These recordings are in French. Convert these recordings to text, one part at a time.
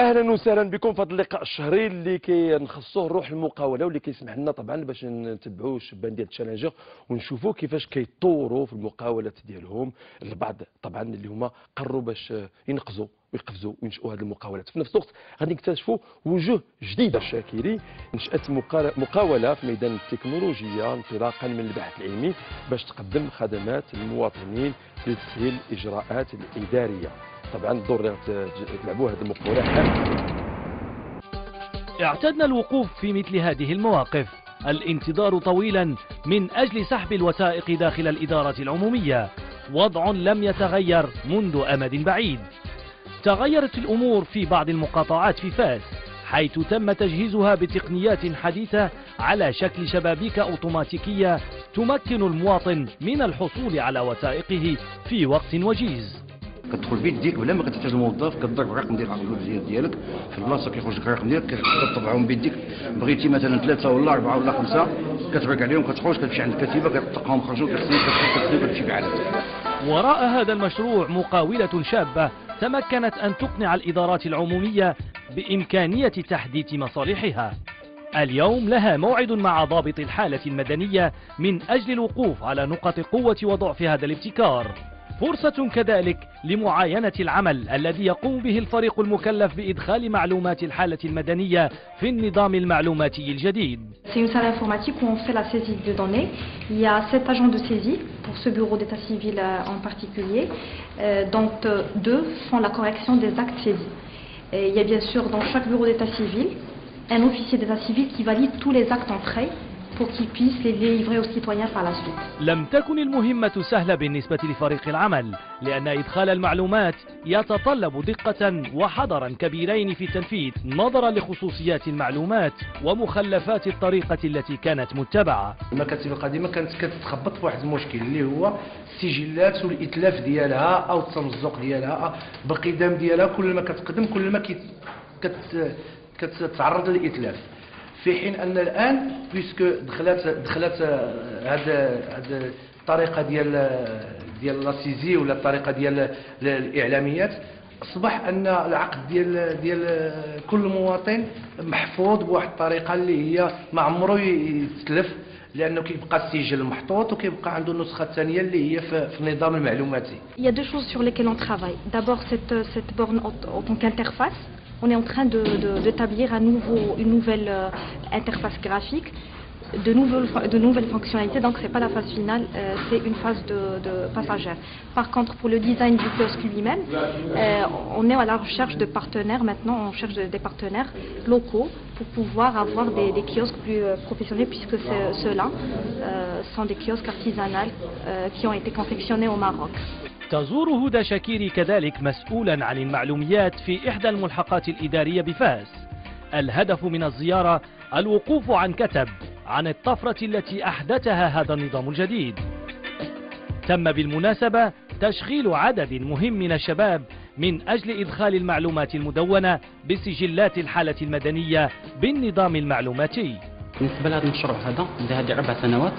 اهلا وسهلا بكم في هذا اللقاء الشهري اللي كنخصوه روح المقاوله واللي كيسمح لنا طبعا باش نتبعوا الشبان ديال تشالنجر ونشوفوا كيفاش كيطوروا في المقاولات ديالهم. البعض طبعا اللي هما قرروا باش ينقزوا ويقفزوا وينشئوا هذه المقاولات. في نفس الوقت غادي نكتشفوا وجوه جديده شاكري نشأت مقاوله في ميدان التكنولوجيا انطلاقا من البحث العلمي باش تقدم خدمات للمواطنين لتسهيل الاجراءات الاداريه. طبعا الدور اللي تلعبوه هذه المقاولة اعتدنا الوقوف في مثل هذه المواقف، الانتظار طويلا من أجل سحب الوثائق داخل الإدارة العمومية، وضع لم يتغير منذ أمد بعيد. تغيرت الأمور في بعض المقاطعات في فاس، حيث تم تجهيزها بتقنيات حديثة على شكل شبابيك أوتوماتيكية تمكن المواطن من الحصول على وثائقه في وقت وجيز. كتدخل بيديك بلا ما كتحتاج الموظف، كتضرب الرقم ديال العقد ديالك في البلاصه كيخرج لك الرقم ديالك كتطبعهم بيديك. بغيتي مثلا 3 ولا 4 ولا 5 كتبرك عليهم كتخرج كتمشي عند الكتيبه كتلقاهم خرجوا كتسني كتمشي بعدد. وراء هذا المشروع مقاولة شابة تمكنت أن تقنع الإدارات العمومية بإمكانية تحديث مصالحها. اليوم لها موعد مع ضابط الحالة المدنية من أجل الوقوف على نقط قوة وضعف هذا الابتكار. فرصة كذلك لمعاينة العمل الذي يقوم به الفريق المكلف بإدخال معلومات الحالة المدنية في النظام المعلوماتي الجديد. C'est une salle informatique où on fait la saisie de données. Il y a 7 agents de saisie pour ce bureau d'état civil en particulier, dont 2 font la correction des actes saisis. Et il y a bien sûr dans chaque bureau d'état civil un officier d'état civil qui valide tous les actes entrés pour qu'ils puissent les livrer aux citoyens par la suite. لم تكن المهمة سهلة بالنسبة لفريق العمل، لأن إدخال المعلومات يتطلب دقة وحذرا كبيرين في التنفيذ نظرا لخصوصيات المعلومات ومخلفات الطريقة التي كانت متبعة. المكاتب القديمة كانت كتخبط في واحد المشكل اللي هو السجلات والإتلاف ديالها أو التمزق ديالها بالقدام ديالها، كل ما كتقدم كل ما كتتعرض للإتلاف. في حين ان الان بيسكو دخلت هذا الطريقه ديال لاسيزي ولا الطريقه ديال الاعلاميات، اصبح ان العقد ديال كل مواطن محفوظ بواحد الطريقه اللي هي ما عمره يتلف، لانه كيبقى السجل محطوط وكيبقى عنده النسخه الثانيه اللي هي في النظام المعلوماتي. Il y a 2 choses sur lesquelles on travaille. D'abord cette borne en tant qu'interface. On est en train d'établir une nouvelle interface graphique, de nouvelles fonctionnalités. Donc c'est pas la phase finale, c'est une phase de passagère. Par contre, pour le design du kiosque lui-même, on est à la recherche de partenaires. Maintenant, on cherche des partenaires locaux pour pouvoir avoir des kiosques plus professionnels, puisque ceux-là sont des kiosques artisanaux qui ont été confectionnés au Maroc. تزور هدى شاكيري كذلك مسؤولا عن المعلوميات في إحدى الملحقات الإدارية بفاس. الهدف من الزيارة الوقوف عن كتب عن الطفرة التي أحدثها هذا النظام الجديد. تم بالمناسبة تشغيل عدد مهم من الشباب من أجل إدخال المعلومات المدونة بسجلات الحالة المدنية بالنظام المعلوماتي. بالنسبة لهذا المشروع هذه 4 سنوات،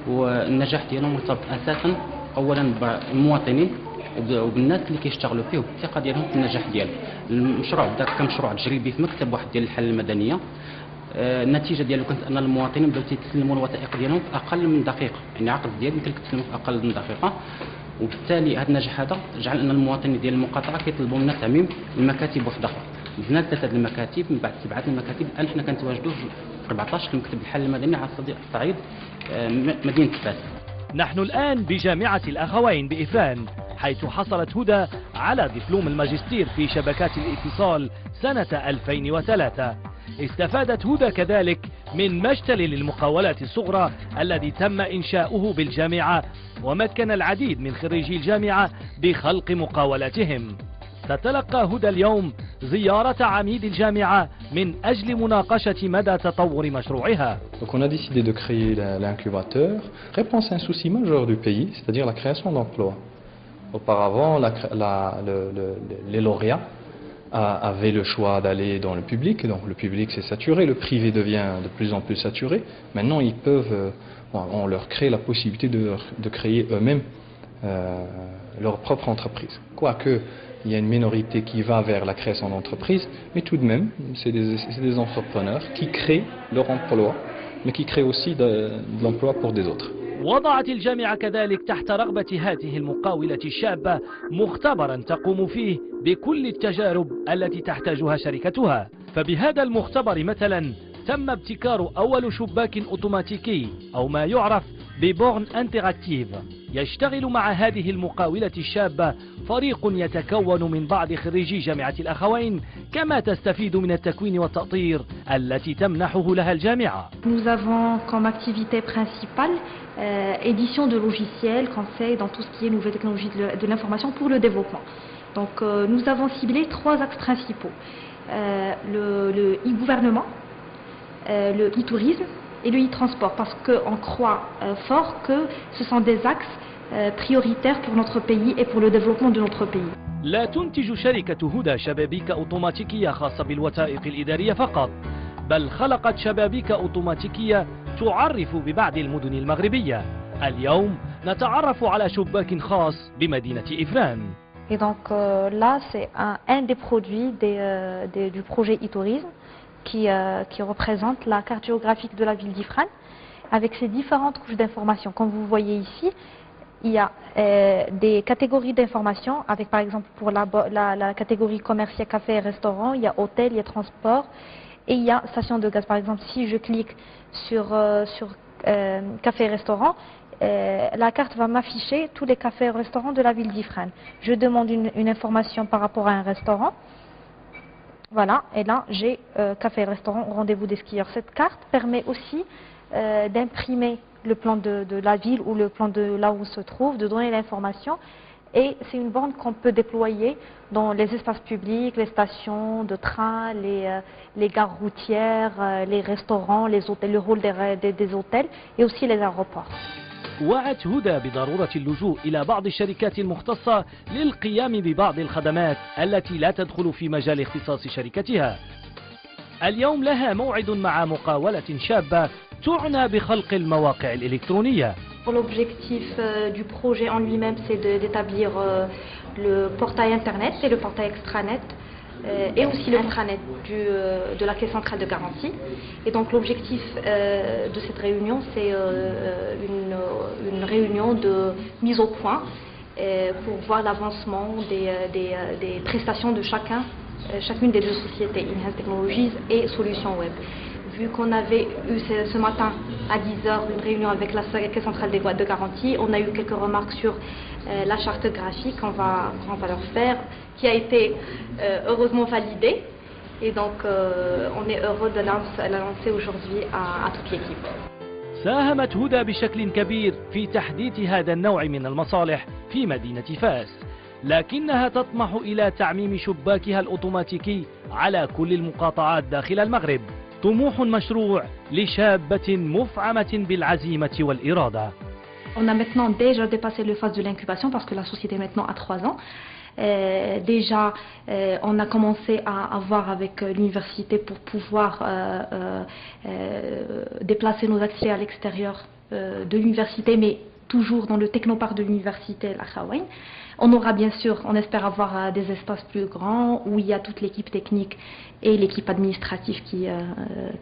والنجاح ديالهم مرتبط أساسا اولا بالمواطنين وبالناس اللي كيشتغلوا فيه والثقه ديالهم في النجاح ديالو. المشروع بدا كمشروع تجريبي في مكتب واحد ديال الحاله المدنيه. النتيجه ديالو كانت ان المواطنين بداو تيسلموا الوثائق ديالهم في اقل من دقيقه، يعني عقد ديال يمكن لك تسلمه في اقل من دقيقه. وبالتالي هذا النجاح هذا جعل ان المواطنين ديال المقاطعه كيطلبوا منا تعميم المكاتب واحده اخرى. بدنا 3 المكاتب، من بعد 7 المكاتب. الان حنا كنتواجدوا في 14 مكتب الحاله المدنيه على صعيد مدينه فاس. نحن الآن بجامعة الأخوين بإفران، حيث حصلت هدى على دبلوم الماجستير في شبكات الاتصال سنة 2003. استفادت هدى كذلك من مشتل للمقاولات الصغرى الذي تم إنشاؤه بالجامعة، ومكن العديد من خريجي الجامعة بخلق مقاولاتهم. تتلقى هدى اليوم زيارة عميد الجامعة من أجل مناقشة مدى تطور مشروعها. Donc on a décidé de créer l'incubateur. Réponse à un souci majeur du pays, c'est-à-dire la création d'emplois. Auparavant, les lauréats avaient le choix d'aller dans le public, donc le public s'est saturé, le privé devient de plus en plus saturé. Maintenant, ils peuvent, on leur crée la possibilité de créer eux-mêmes leur propre entreprise. Quoique il y a une minorité qui va vers la création d'entreprises, mais tout de même, c'est des entrepreneurs qui créent leur emploi, mais qui créent aussi de l'emploi pour des autres. وضعت الجامعة كذلك تحت رغبة هذه المقاولة الشابة مختبرا تقوم فيه بكل التجارب التي تحتاجها شركتها. فبهذا المختبر مثلا تم ابتكار أول شباك أوتوماتيكي أو ما يعرف ببورن انتراكتيف. يشتغل مع هذه المقاولة الشابة فريق يتكون من بعض خريجي جامعة الأخوين، كما تستفيد من التكوين والتأطير التي تمنحه لها الجامعة. Nous avons comme activité principale édition de logiciels, conseil dans tout ce qui est nouvelles technologies de l'information pour le développement. Donc nous avons ciblé 3 axes principaux, le e-gouvernement, le e-tourisme et le e-transport, parce qu'on croit fort que ce sont des axes prioritaires pour notre pays et pour le développement de notre pays. لا تنتج شركة هدى شبابيك أوتوماتيكية خاصة بالوثائق الإدارية فقط، بل خلقت شبابيك أوتوماتيكية تعرف ببعض المدن المغربية. اليوم نتعرف على شباك خاص بمدينة إفران. Et donc là, c'est un des produits du projet e-tourisme qui représente la carte géographique de la ville d'Ifrane avec ses différentes couches d'informations. Comme vous voyez ici, il y a des catégories d'informations avec par exemple pour la catégorie commerciale, café et restaurant, il y a hôtel, il y a transport et il y a station de gaz. Par exemple, si je clique sur café et restaurant, la carte va m'afficher tous les cafés et restaurants de la ville d'Ifrane. Je demande une information par rapport à un restaurant. Voilà, et là j'ai café et restaurant au rendez-vous des skieurs. Cette carte permet aussi d'imprimer le plan de la ville ou le plan de là où on se trouve, de donner l'information. Et c'est une borne qu'on peut déployer dans les espaces publics, les stations de train, les gares routières, les restaurants, les hôtels, le rôle des hôtels et aussi les aéroports. وعت هدى بضرورة اللجوء إلى بعض الشركات المختصة للقيام ببعض الخدمات التي لا تدخل في مجال اختصاص شركتها. اليوم لها موعد مع مقاولة شابة تعنى بخلق المواقع الإلكترونية. L'objectif du projet en lui-même, c'est d'établir le portail internet et le portail extranet et aussi le intranet de la caisse centrale de garantie. Et donc l'objectif de cette réunion, c'est une réunion de mise au point pour voir l'avancement des prestations de chacune des 2 sociétés, Enhanced Technologies et Solutions Web. Vu qu'on avait eu ce matin à 10h une réunion avec la Caisse centrale des boîtes de garantie, on a eu quelques remarques sur la charte graphique qu'on va leur faire, qui a été heureusement validée. Et donc on est heureux de la lancer aujourd'hui à toute l'équipe. ساهمت هدى بشكل كبير في تحديث هذا النوع من المصالح في مدينة فاس، لكنها تطمح إلى تعميم شباكها الأوتوماتيكي على كل المقاطعات داخل المغرب. طموح مشروع لشابة مفعمة بالعزيمة والإرادة. On a maintenant déjà dépassé le phase de l'incubation parce que la société maintenant a 3 ans. Déjà, on a commencé à voir avec l'université pour pouvoir déplacer nos accès à l'extérieur de l'université, mais toujours dans le technoparc de l'université l'Akhawaïn. On aura bien sûr, on espère avoir des espaces plus grands où il y a toute l'équipe technique et l'équipe administrative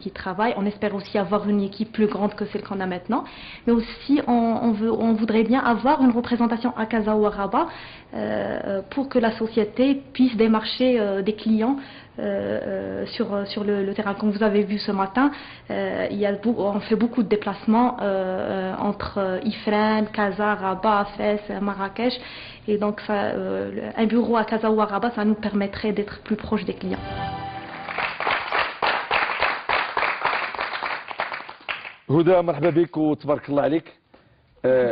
qui travaille. On espère aussi avoir une équipe plus grande que celle qu'on a maintenant. Mais aussi, on voudrait bien avoir une représentation à Casa ou à Rabat pour que la société puisse démarcher des clients sur le terrain. Comme vous avez vu ce matin, on fait beaucoup de déplacements entre Ifrane, Casa, Rabat, Fès, Marrakech. Et donc un bureau à Casa ou à Rabat, ça nous permettrait d'être plus proche des clients. هدى مرحبا بك وتبارك الله عليك.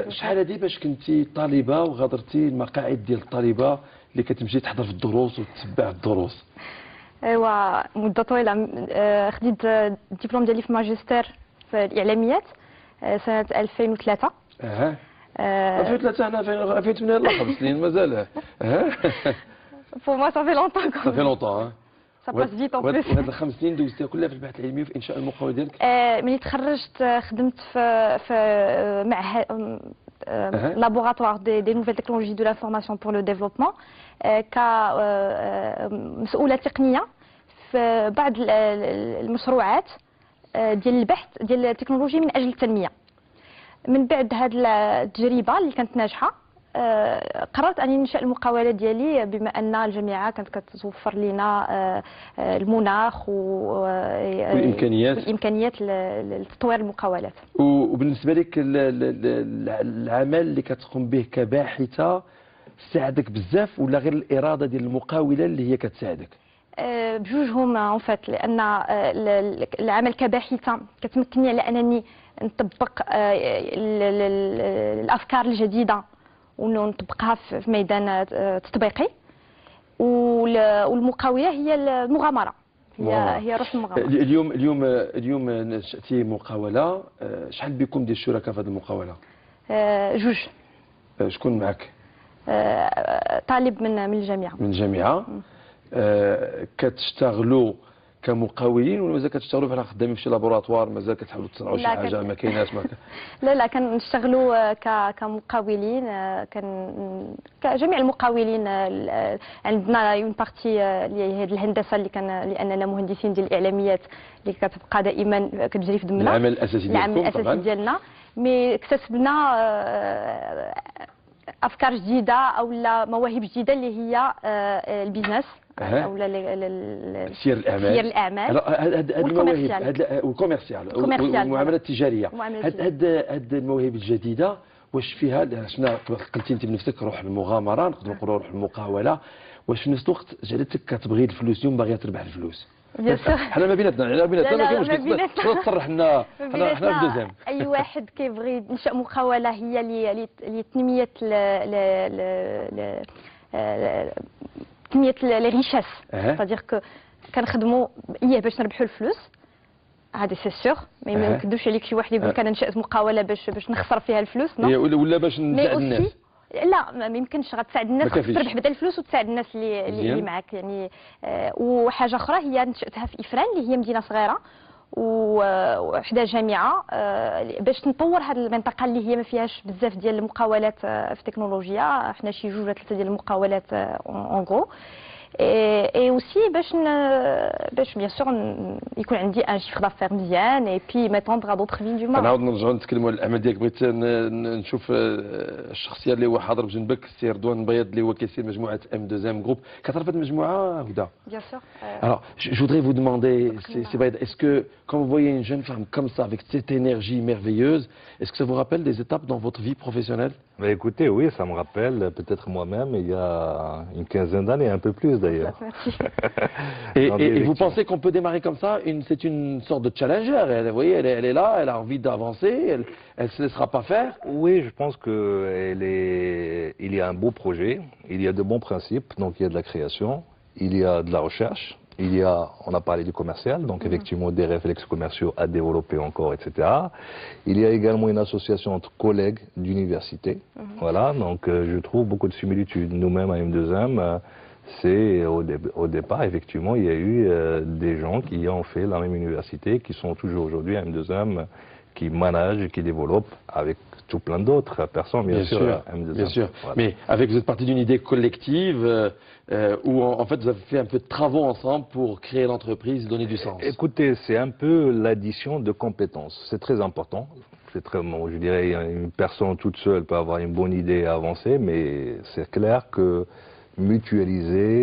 شحال هادي باش كنتي طالبه وغادرتي المقاعد ديال الطالبه اللي كتمشي تحضر في الدروس وتتبع الدروس؟ ايوا مده طويله. خديت الدبلوم ديالي في ماجستير في الاعلاميات سنه 2003. 2003 انا 2008 لا 5 سنين مازال. Pour moi ça fait longtemps. Ça fait longtemps hein. ça passe vite en plus. وهاد الخمس سنين دوزتيها كلها في البحث العلمي وفي انشاء المقاوله ديالك. ملي تخرجت خدمت في معهد laboratoire des nouvelles technologies de l'information pour le développement كمسؤولة تقنية في بعض المشروعات ديال البحث ديال التكنولوجيا من أجل التنمية. من بعد هذه التجربة اللي كانت ناجحة قررت أني ننشأ المقاولة ديالي بما أن الجامعة كانت كتوفر لنا المناخ والإمكانيات لتطوير المقاولات. وبالنسبة لك العمل اللي كتقوم به كباحثة ساعدك بزاف ولا غير الإرادة ديال المقاولة اللي هي كتساعدك؟ بجوجهم اون فات، لان العمل كباحثه كتمكنني على انني نطبق الافكار الجديده ونطبقها في ميدان تطبيقي، والمقاوله هي المغامره، هي روح المغامره. اليوم نشأتي مقاوله، شحال بكم ديال الشركاء في هذه المقاوله؟ جوج. شكون معك؟ طالب من الجامعه. من الجامعه. كتشتغلوا كمقاولين ولا مازال كتشتغلوا بحال خدامين في شي لابوراتوار، مازال كتحاولوا تصنعوا شي حاجه ما كايناش؟ لا كنشتغلوا كمقاولين، كجميع المقاولين. عندنا اون بارتي اللي هي الهندسه لاننا مهندسين ديال الاعلاميات اللي كتبقى دائما كتجري في دمنا، العمل الاساسي ديالنا. مي اكتسبنا افكار جديده او مواهب جديده اللي هي البيزنس او سير الاعمال والكوميرسيال والمعاملات التجاريه. هاد المواهب الجديده واش فيها شنو قلتي انت بنفسك روح المغامره، نقدروا نقولوا روح المقاوله، واش في نفس الوقت جعلتك كتبغي الفلوس اليوم باغيه تربح الفلوس؟ حنا ما بيناتنا ما كاينش تصرح لنا حنا في دوزيام. اي واحد كيبغي ينشا مقاوله هي لتنميه تنميه لي ريشاس، c'est-à-dire que كنخدموا باش نربحوا الفلوس، هذا سي سيغ. ما يمكنش عليك شي واحد يقول لك انا نشأت مقاوله باش نخسر فيها الفلوس، ولا باش نساعد الناس. لا ما يمكنش غتساعد الناس، تربح بدل الفلوس وتساعد الناس اللي معك يعني. وحاجه اخرى هي نشأتها في إفران اللي هي مدينه صغيره وحدا جامعه، باش نطور هذه المنطقه اللي هي ما فيهاش بزاف ديال المقاولات في التكنولوجيا. حنا شي جوج ولا ثلاثه ديال المقاولات اون غو، اي اوسي باش بيان سور يكون عندي ان شيفر دافير مزيان اي بي ميتوندر ا دوطخ فين دو مارشي. نعاود نرجعوا نتكلموا على الاعمال ديالك. بغيت نشوف الشخصيه اللي هو حاضر بجنبك، السي رضوان بيض اللي هو كيسير مجموعه M2M Group. كتعرف هذه المجموعه هدى؟ بيان سور. Alors je voudrais vous demander, c'est Baïd, est-ce que quand vous voyez une jeune femme comme ça avec cette énergie merveilleuse, est-ce que ça vous rappelle des étapes dans votre vie professionnelle? Bah écoutez, oui, ça me rappelle peut-être moi-même il y a une quinzaine d'années, un peu plus d'ailleurs. Et vous pensez qu'on peut démarrer comme ça? C'est une sorte de challenger. Vous voyez, elle est là, elle a envie d'avancer, elle se laissera pas faire. Oui, je pense que il y a un beau projet, il y a de bons principes, donc il y a de la création, il y a de la recherche. On a parlé du commercial, donc effectivement des réflexes commerciaux à développer encore, etc. Il y a également une association entre collègues d'université. Voilà, donc je trouve beaucoup de similitudes. Nous-mêmes à M2M, c'est au départ, effectivement, il y a eu des gens qui ont fait la même université, qui sont toujours aujourd'hui à M2M, qui managent, qui développent avec tout plein d'autres personnes, bien sûr. M2M. Bien sûr. Voilà. Mais vous êtes parti d'une idée collective où en fait vous avez fait un peu de travaux ensemble pour créer l'entreprise, donner du sens. Écoutez, c'est un peu l'addition de compétences. C'est très important. C'est très, bon, je dirais, une personne toute seule peut avoir une bonne idée et avancer, mais c'est clair que mutualiser,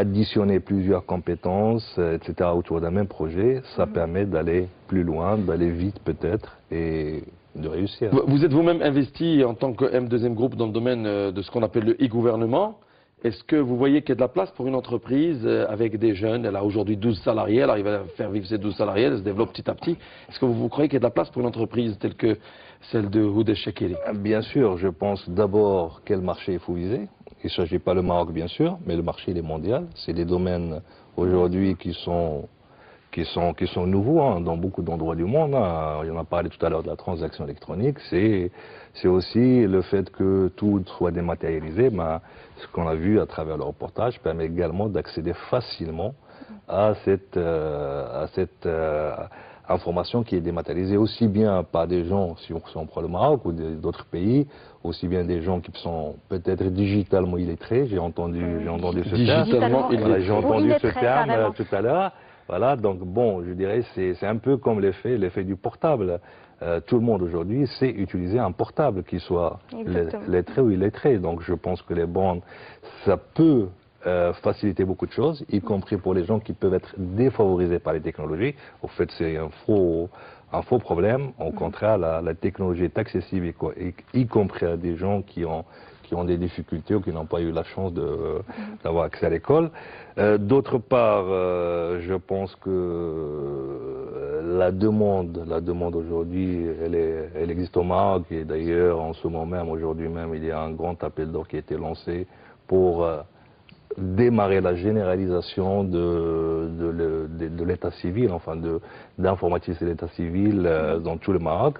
additionner plusieurs compétences, etc. autour d'un même projet, ça permet d'aller plus loin, d'aller vite peut-être et de réussir. Vous êtes vous-même investi en tant que M2M Group dans le domaine de ce qu'on appelle le e-gouvernement. Est-ce que vous voyez qu'il y a de la place pour une entreprise avec des jeunes? Elle a aujourd'hui 12 salariés, elle arrive à faire vivre ses 12 salariés, elle se développe petit à petit. Est-ce que vous croyez qu'il y a de la place pour une entreprise telle que celle de Houda Chakiri? Bien sûr, je pense d'abord quel marché il faut viser. Il ne s'agit pas le Maroc bien sûr, mais le marché il est mondial. C'est des domaines aujourd'hui qui sont qui sont nouveaux hein, dans beaucoup d'endroits du monde. Hein. Il y en a parlé tout à l'heure de la transaction électronique. C'est aussi le fait que tout soit dématérialisé. Ben, ce qu'on a vu à travers le reportage permet également d'accéder facilement à cette information qui est dématérialisée aussi bien par des gens, si on prend le Maroc ou d'autres pays, aussi bien des gens qui sont peut-être digitalement illettrés. J'ai entendu ce terme. Voilà, j'ai entendu ce terme tout à l'heure. Voilà, donc bon, je dirais c'est un peu comme l'effet du portable. Tout le monde aujourd'hui sait utiliser un portable, qu'il soit lettré ou illettré. Donc je pense que les bornes, ça peut faciliter beaucoup de choses, y compris pour les gens qui peuvent être défavorisés par les technologies. Au fait, c'est un faux problème. Au contraire, la technologie est accessible, y compris à des gens qui ont des difficultés ou qui n'ont pas eu la chance d'avoir accès à l'école. D'autre part, je pense que la demande aujourd'hui, elle existe au Maroc, et d'ailleurs, en ce moment même, aujourd'hui même, il y a un grand appel d'offres qui a été lancé pour démarrer la généralisation de l'état civil, enfin d'informatiser l'état civil dans tout le Maroc.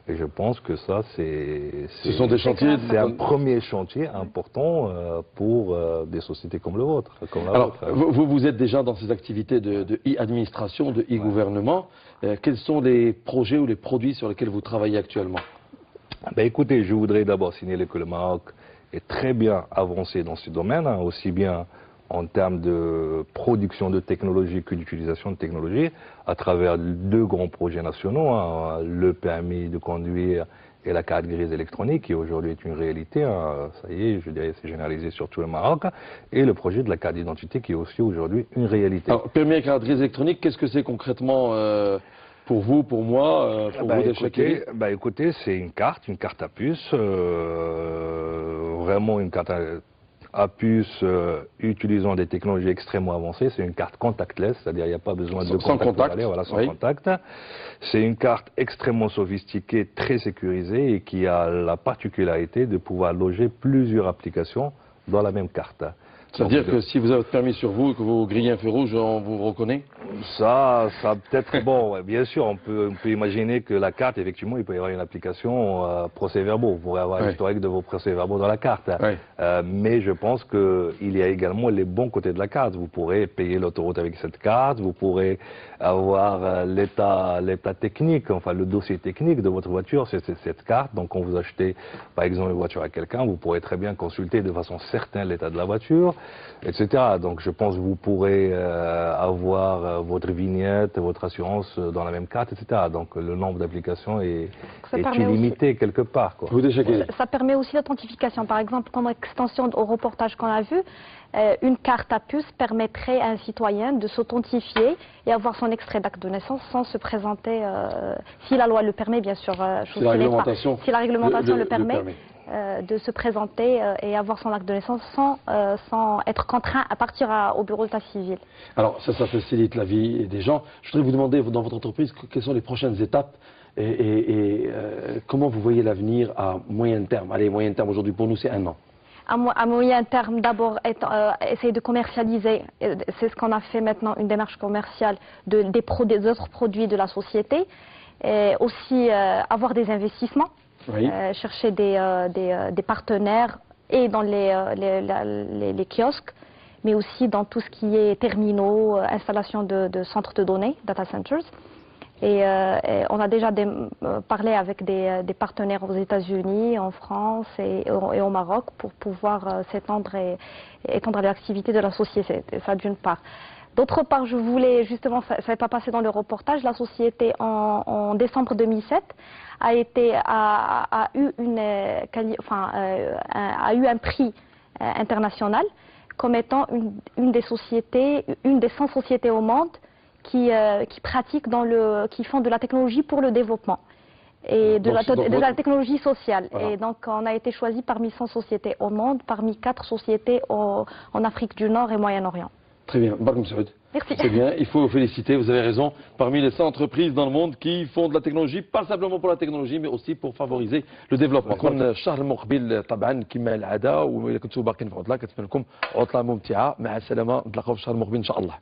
Et je pense que ça, ce sont des chantiers. C'est un premier chantier important pour des sociétés comme le vôtre. Alors, vous êtes déjà dans ces activités de e-administration, de e-gouvernement. Quels sont les projets ou les produits sur lesquels vous travaillez actuellement? Ben, écoutez, je voudrais d'abord signaler que le Maroc est très bien avancé dans ce domaine, hein, aussi bien en termes de production de technologie que d'utilisation de technologie, à travers deux grands projets nationaux, hein, le permis de conduire et la carte grise électronique, qui aujourd'hui est une réalité, hein, ça y est, je dirais, c'est généralisé sur tout le Maroc, et le projet de la carte d'identité, qui est aussi aujourd'hui une réalité. Alors, permis et carte grise électronique, qu'est-ce que c'est concrètement pour vous, pour moi, pour vous d'échec? Écoutez, c'est une carte à puce, vraiment une carte à puce utilisant des technologies extrêmement avancées. C'est une carte contactless, c'est-à-dire il n'y a pas besoin de contact. Voilà, sans contact. C'est une carte extrêmement sophistiquée, très sécurisée et qui a la particularité de pouvoir loger plusieurs applications dans la même carte. C'est-à-dire que si vous avez votre permis sur vous et que vous grillez un feu rouge, on vous reconnaît? Ça peut-être, bon, ouais, bien sûr, on peut imaginer que la carte, effectivement, il peut y avoir une application procès-verbaux. Vous pourrez avoir l'historique de vos procès-verbaux dans la carte. Mais je pense qu'il y a également les bons côtés de la carte. Vous pourrez payer l'autoroute avec cette carte, vous pourrez avoir l'état technique, enfin le dossier technique de votre voiture, c'est cette carte. Donc quand vous achetez, par exemple, une voiture à quelqu'un, vous pourrez très bien consulter de façon certaine l'état de la voiture, etc. Donc je pense que vous pourrez avoir votre vignette, votre assurance dans la même carte, etc. Donc le nombre d'applications est illimité quelque part, quoi. Ça permet aussi l'authentification. Par exemple, comme extension au reportage qu'on a vu, une carte à puce permettrait à un citoyen de s'authentifier et avoir son extrait d'acte de naissance sans se présenter, si la loi le permet, bien sûr, si la réglementation le permet. De se présenter et avoir son acte de naissance sans être contraint à partir au bureau d'état civil. Alors ça facilite la vie des gens. Je voudrais vous demander dans votre entreprise quelles sont les prochaines étapes et comment vous voyez l'avenir à moyen terme. Allez, moyen terme aujourd'hui pour nous c'est 1 an. À moyen terme, d'abord, essayer de commercialiser, c'est ce qu'on a fait maintenant, une démarche commerciale des autres produits de la société, et aussi avoir des investissements. Chercher des partenaires et dans les kiosques, mais aussi dans tout ce qui est terminaux, installation de centres de données, data centers. Et on a déjà parlé avec des partenaires aux États-Unis, en France et au Maroc pour pouvoir s'étendre et étendre l'activité de la société, ça d'une part. D'autre part, je voulais justement, ça n'est pas passé dans le reportage, la société en décembre 2007 a eu un prix international comme étant une des 100 sociétés au monde qui pratiquent qui font de la technologie pour le développement et de la technologie sociale. Voilà. Et donc on a été choisi parmi 100 sociétés au monde, parmi 4 sociétés en Afrique du Nord et Moyen-Orient. Très bien, Barkem Saoud. Merci. C'est bien, il faut vous féliciter, vous avez raison. Parmi les 100 entreprises dans le monde qui font de la technologie, pas simplement pour la technologie, mais aussi pour favoriser le développement. كون الشهر المقبل طبعا كما العاده وإلا كنتوا باقيين في عطله كنتمنى لكم عطله ممتعه، مع السلامه، نتلاقاو في الشهر المقبل ان شاء الله.